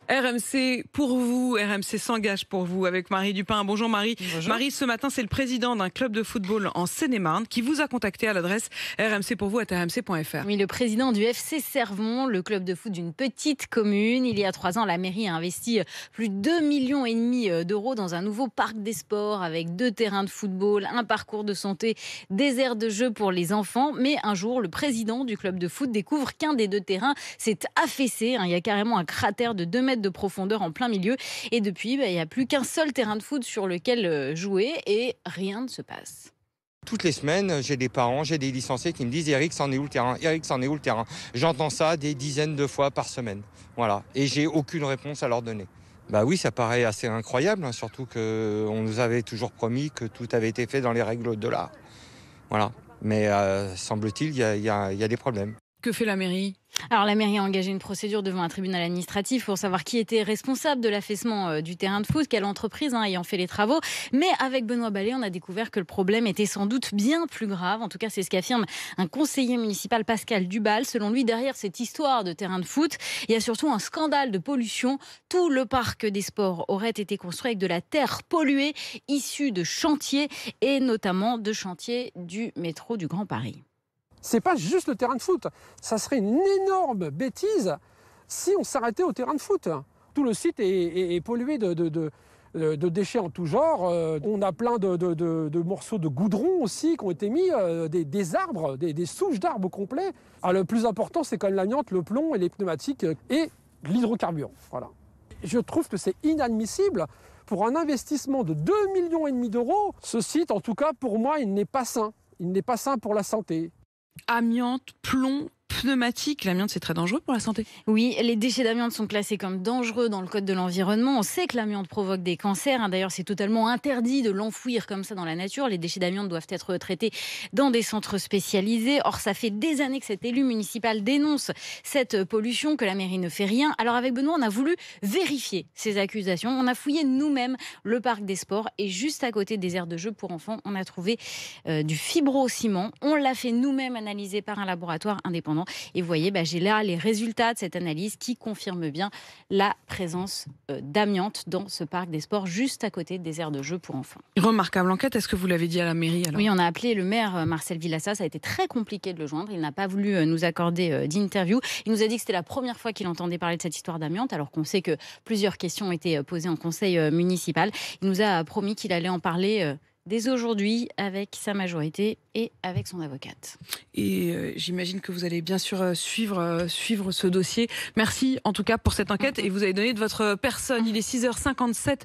RMC pour vous, RMC s'engage pour vous avec Marie Dupin. Bonjour Marie. Bonjour. Marie, ce matin, c'est le président d'un club de football en Seine-et-Marne qui vous a contacté à l'adresse rmcpourvous@rmc.fr. Oui, le président du FC Servon, le club de foot d'une petite commune. Il y a 3 ans, la mairie a investi plus de 2,5 millions d'euros dans un nouveau parc des sports avec 2 terrains de football, un parcours de santé, des aires de jeu pour les enfants. Mais un jour, le président du club de foot découvre qu'un des 2 terrains s'est affaissé. Il y a carrément un cratère de 2 mètres de profondeur en plein milieu. Et depuis, il n'y a plus qu'un seul terrain de foot sur lequel jouer et rien ne se passe. Toutes les semaines, j'ai des parents, j'ai des licenciés qui me disent « Eric, c'en est où le terrain ? Eric, c'en est où le terrain ?» J'entends ça des dizaines de fois par semaine. Voilà. Et j'ai aucune réponse à leur donner. Bah oui, ça paraît assez incroyable, surtout qu'on nous avait toujours promis que tout avait été fait dans les règles de l'art. Voilà. Mais semble-t-il, il y a des problèmes. Que fait la mairie ? Alors la mairie a engagé une procédure devant un tribunal administratif pour savoir qui était responsable de l'affaissement du terrain de foot, quelle entreprise ayant fait les travaux. Mais avec Benoît Ballet, on a découvert que le problème était sans doute bien plus grave. En tout cas, c'est ce qu'affirme un conseiller municipal, Pascal Dubal. Selon lui, derrière cette histoire de terrain de foot, il y a surtout un scandale de pollution. Tout le parc des sports aurait été construit avec de la terre polluée issue de chantiers et notamment de chantiers du métro du Grand Paris. C'est pas juste le terrain de foot. Ça serait une énorme bêtise si on s'arrêtait au terrain de foot. Tout le site est pollué de déchets en tout genre. On a plein de morceaux de goudron aussi qui ont été mis, des arbres, des souches d'arbres complets. Alors, le plus important, c'est quand même l'amiante, le plomb et les pneumatiques et l'hydrocarbure. Voilà. Je trouve que c'est inadmissible. Pour un investissement de 2,5 millions d'euros, ce site, en tout cas, pour moi, il n'est pas sain. Il n'est pas sain pour la santé. Amiante, plomb, pneumatique. L'amiante, c'est très dangereux pour la santé. Oui, les déchets d'amiante sont classés comme dangereux dans le code de l'environnement. On sait que l'amiante provoque des cancers. D'ailleurs, c'est totalement interdit de l'enfouir comme ça dans la nature. Les déchets d'amiante doivent être traités dans des centres spécialisés. Or, ça fait des années que cet élu municipal dénonce cette pollution, que la mairie ne fait rien. Alors, avec Benoît, on a voulu vérifier ces accusations. On a fouillé nous-mêmes le parc des sports et juste à côté des aires de jeu pour enfants, on a trouvé du fibrociment. On l'a fait nous-mêmes analyser par un laboratoire indépendant. Et vous voyez, j'ai là les résultats de cette analyse qui confirment bien la présence d'amiante dans ce parc des sports juste à côté des aires de jeu pour enfants. Remarquable enquête. Est-ce que vous l'avez dit à la mairie alors ? Oui, on a appelé le maire Marcel Vilassa. Ça a été très compliqué de le joindre. Il n'a pas voulu nous accorder d'interview. Il nous a dit que c'était la première fois qu'il entendait parler de cette histoire d'amiante, alors qu'on sait que plusieurs questions ont été posées en conseil municipal. Il nous a promis qu'il allait en parler dès aujourd'hui avec sa majorité et avec son avocate. Et j'imagine que vous allez bien sûr suivre ce dossier. Merci en tout cas pour cette enquête et vous avez donné de votre personne. Il est 6h57.